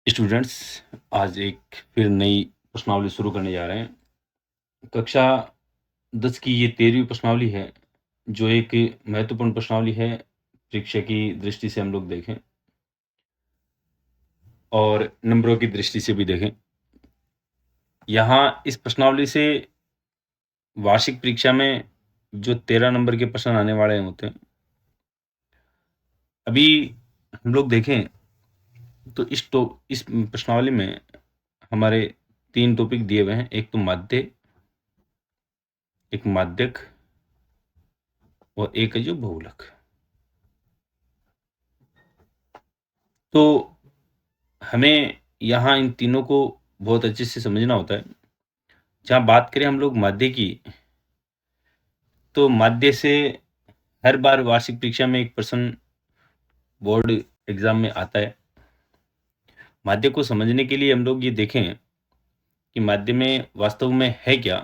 Students, आज एक फिर नई प्रश्नावली शुरू करने जा रहे हैं। कक्षा 10 की ये 13वीं प्रश्नावली है, जो एक महत्वपूर्ण प्रश्नावली है परीक्षा की दृष्टि से हम लोग देखें और नंबरों की दृष्टि से भी देखें। यहाँ इस प्रश्नावली से वार्षिक परीक्षा में जो 13 नंबर के प्रश्न आने वाले होते हैं, अभी हम लोग देखें तो इस प्रश्नावली में हमारे 3 टॉपिक दिए हुए हैं। एक तो माध्य, एक माध्यक और एक है जो बहुलक। तो हमें यहाँ इन तीनों को बहुत अच्छे से समझना होता है। जहाँ बात करें हम लोग माध्य की, तो माध्य से हर बार वार्षिक परीक्षा में एक प्रश्न बोर्ड एग्जाम में आता है। माध्य को समझने के लिए हम लोग ये देखें कि माध्य में वास्तव में है क्या।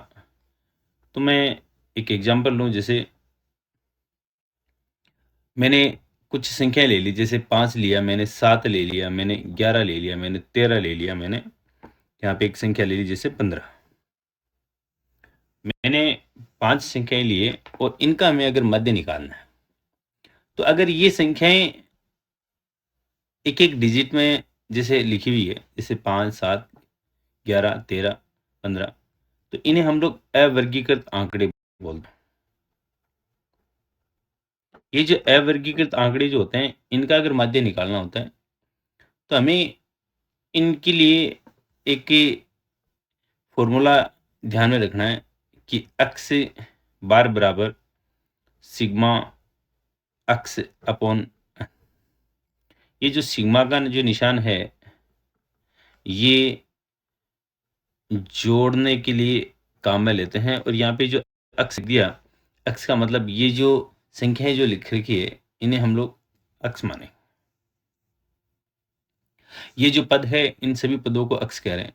तो मैं एक एग्जाम्पल लूँ, जैसे मैंने कुछ संख्याएं ले ली, जैसे 5 लिया मैंने, 7 ले लिया मैंने, 11 ले लिया मैंने, 13 ले लिया मैंने, यहाँ पे एक संख्या ले ली जैसे 15। मैंने 5 संख्याएं लिए और इनका हमें अगर मध्य निकालना है, तो अगर ये संख्याएं एक एक डिजिट में जैसे लिखी हुई है, जैसे 5, 7, 11, 13, 15, तो इन्हें हम लोग अवर्गीकृत आंकड़े बोलते हैं। ये जो अवर्गीकृत आंकड़े जो होते हैं, इनका अगर माध्य निकालना होता है, तो हमें इनके लिए एक फॉर्मूला ध्यान में रखना है कि अक्स बार बराबर सिग्मा अक्स अपॉन। ये जो सिग्मा का जो निशान है, ये जोड़ने के लिए काम में लेते हैं। और यहाँ पे जो अक्स दिया, अक्स का मतलब ये जो संख्याएं जो लिख रखी है, इन्हें हम लोग अक्स माने। ये जो पद है, इन सभी पदों को अक्स कह रहे हैं।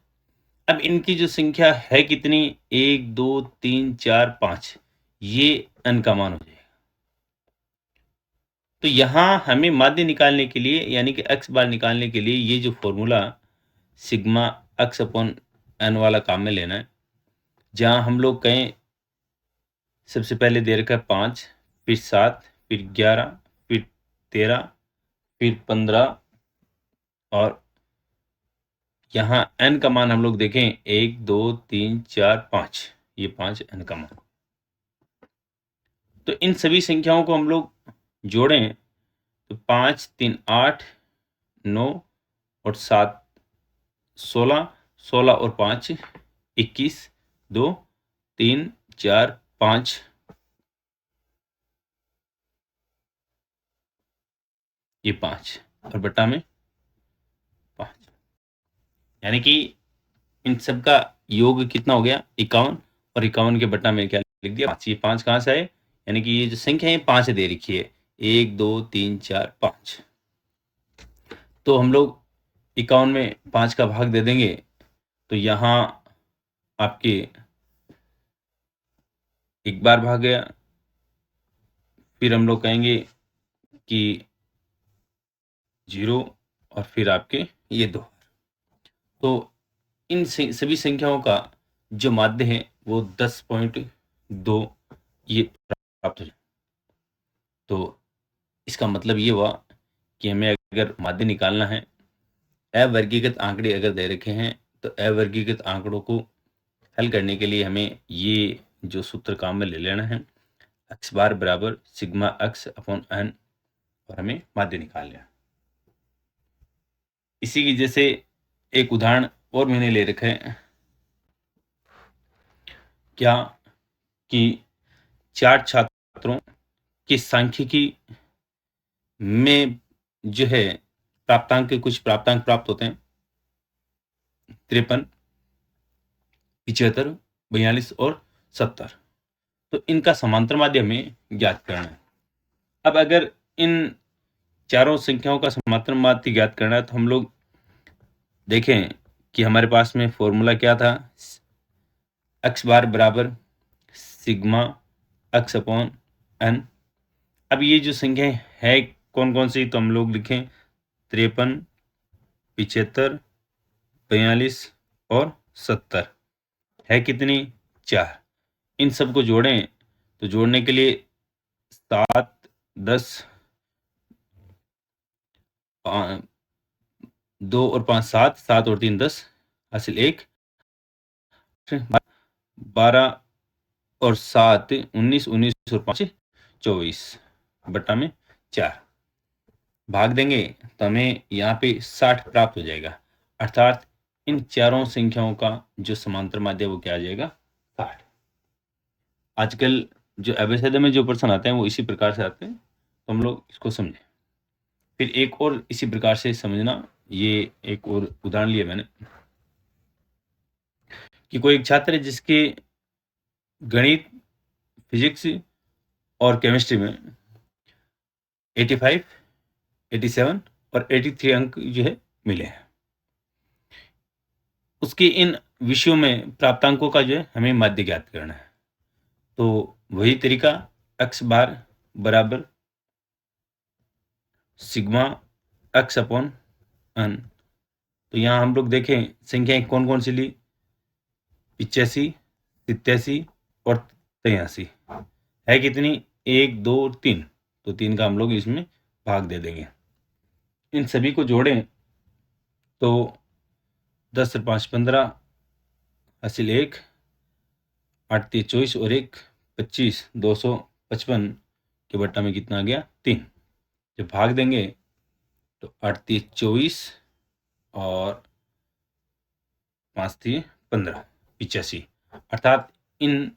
अब इनकी जो संख्या है कितनी, 1, 2, 3, 4, 5, ये n का मान हो जाएगा। तो यहाँ हमें माध्य निकालने के लिए, यानी कि अक्स बार निकालने के लिए, ये जो फॉर्मूला सिग्मा अक्स अपॉन एन वाला काम में लेना है। जहाँ हम लोग कहें सबसे पहले दे रखा है 5, फिर 7, फिर 11, फिर 13, फिर 15, और यहाँ n का मान हम लोग देखें 1, 2, 3, 4, 5, ये 5 n का मान। तो इन सभी संख्याओं को हम लोग जोड़ें तो 5, 3, 8, 9 और 7, 16, 16 और 5, 21, 2, 3, 4, 5, ये 5 और बटा में 5, यानी कि इन सब का योग कितना हो गया, 51। और 51 के बटा में क्या लिख दिया, 5। ये 5 कहाँ से आए, यानी कि ये जो संख्या है 5 दे रखी है, 1, 2, 3, 4, 5। तो हम लोग 51 में 5 का भाग दे देंगे, तो यहाँ आपके एक बार भाग गया। फिर हम लोग कहेंगे कि 0 और फिर आपके ये 2। तो इन सभी संख्याओं का जो माध्य है वो 10.2 ये प्राप्त हो जाए। तो इसका मतलब ये हुआ कि हमें अगर माध्य निकालना है, अवर्गीकृत आंकड़े अगर दे रखे हैं, तो अवर्गीकृत आंकड़ों को हल करने के लिए हमें ये जो सूत्र काम में ले लेना है, एक्स बार बराबर सिग्मा एक्स अपॉन एन, और हमें माध्य निकाल लिया। इसी की जैसे एक उदाहरण और मैंने ले रखा है, क्या कि 4 छात्रों की सांख्यिकी में जो है प्राप्तांक के कुछ प्राप्तांक प्राप्त होते हैं, 53, 75, 42 और 70। तो इनका समांतर माध्य हमें ज्ञात करना है। अब अगर इन चारों संख्याओं का समांतर माध्य ज्ञात करना है, तो हम लोग देखें कि हमारे पास में फॉर्मूला क्या था, एक्स बार बराबर सिग्मा एक्स अपॉन एन। अब ये जो संख्याएं है कौन कौन सी, तो हम लोग लिखें 53, 75, 42 और 70 है कितनी 4। इन सबको जोड़ें तो जोड़ने के लिए 7 10 2 और 5 7 7 और 3 10 हासिल 1 12 और 7 19 19 और 5 24 बटा में 4 भाग देंगे तो हमें यहाँ पे 60 प्राप्त हो जाएगा। अर्थात इन चारों संख्याओं का जो समांतर माध्य वो क्या आ जाएगा 60। आजकल जो एबीसीडी में जो प्रश्न आते हैं वो इसी प्रकार से आते हैं, तो हम लोग इसको समझें। फिर एक और इसी प्रकार से समझना, ये एक और उदाहरण लिया मैंने कि कोई एक छात्र है जिसके गणित, फिजिक्स और केमिस्ट्री में 85, 87 और 83 अंक जो है मिले हैं। उसके इन विषयों में प्राप्तांकों का जो है हमें माध्य ज्ञात करना है। तो वही तरीका x बार बराबर सिग्मा x अपॉन n। तो यहाँ हम लोग देखें संख्याएं कौन कौन सी ली, 85, 87 और 83 है कितनी 1 2 3। तो 3 का हम लोग इसमें भाग दे देंगे। इन सभी को जोड़ें तो 10 और 5 15 हासिल 1 8 3 24 और 1 25 255 के बट्टा में कितना आ गया 3। जब भाग देंगे तो 8 3 24 और 5 3 15 85। अर्थात इन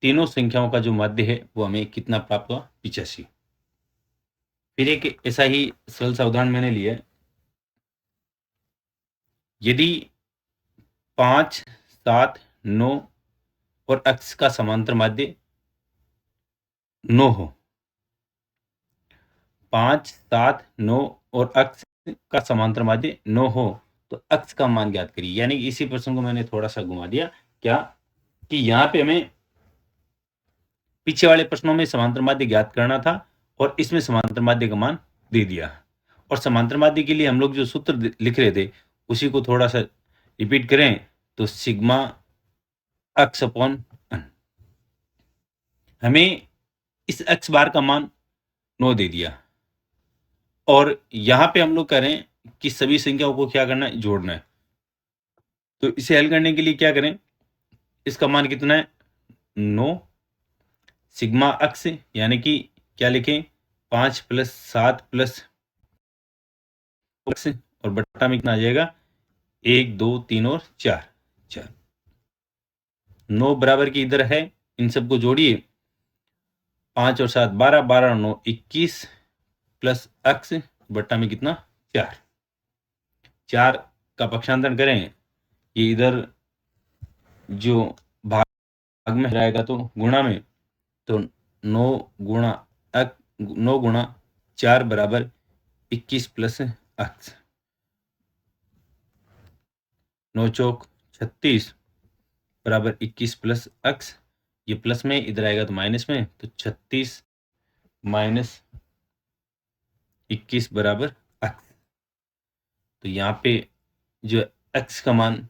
तीनों संख्याओं का जो माध्य है वो हमें कितना प्राप्त हुआ 85। फिर एक ऐसा ही सरल सा उदाहरण मैंने लिया है। यदि 5 7 9 और x का समांतर माध्य 9 हो, 5 7 9 और x का समांतर माध्य 9 हो तो x का मान ज्ञात करिए। यानी इसी प्रश्न को मैंने थोड़ा सा घुमा दिया क्या कि यहाँ पे हमें पीछे वाले प्रश्नों में समांतर माध्य ज्ञात करना था और इसमें समांतर माध्य का मान दे दिया। और समांतर माध्य के लिए हम लोग जो सूत्र लिख रहे थे उसी को थोड़ा सा रिपीट करें तो सिग्मा x अपॉन n। हमें इस x बार का मान 9 दे दिया और यहाँ पे हम लोग करें कि सभी संख्याओं को क्या करना है जोड़ना है। तो इसे हल करने के लिए क्या करें, इसका मान कितना है 9 सिग्मा x यानी कि क्या लिखें 5 + 7 + x और बट्टा में कितना आ जाएगा 1 2 3 और 4 4 9 बराबर की इधर है, इन सबको जोड़िए 5 और 7 12 12 और 9 21 प्लस x बट्टा में कितना 4 4 का पक्षांतरण करें ये इधर जो भाग में रहेगा तो गुणा में, तो 9 गुणा 4 बराबर 21 प्लस x 9 चौक 36 बराबर 21 प्लस x। ये प्लस में इधर आएगा तो माइनस में, तो 36 माइनस 21 बराबर x। तो यहाँ पे जो x का मान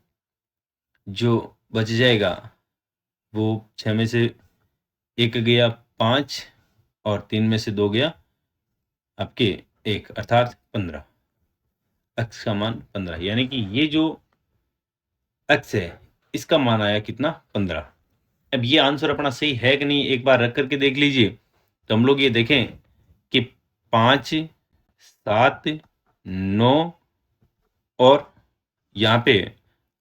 जो बच जाएगा वो 6 में से 1 गया 5 और 3 में से 2 गया आपके 1 अर्थात 15। x का मान 15 यानी कि ये जो x है इसका मान आया कितना 15। अब ये आंसर अपना सही है कि नहीं एक बार रख करके देख लीजिए। तो हम लोग ये देखें कि 5 7 9 और यहाँ पे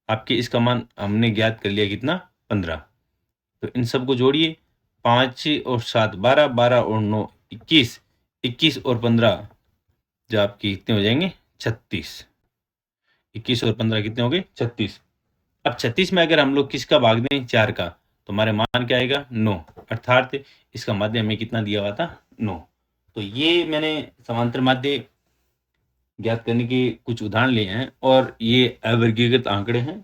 आपके इसका मान हमने ज्ञात कर लिया कितना 15। तो इन सबको जोड़िए 5 और 7 12 12 और 9 21 21 और 15 जो आपके कितने हो जाएंगे 36। 21 और 15 कितने हो गए 36। अब 36 में अगर हम लोग किसका भाग दें 4 का तो हमारे मान क्या आएगा 9 अर्थात इसका माध्य हमें कितना दिया हुआ था 9। तो ये मैंने समांतर माध्य ज्ञात करने के कुछ उदाहरण लिए हैं और ये अवर्गीकृत आंकड़े हैं।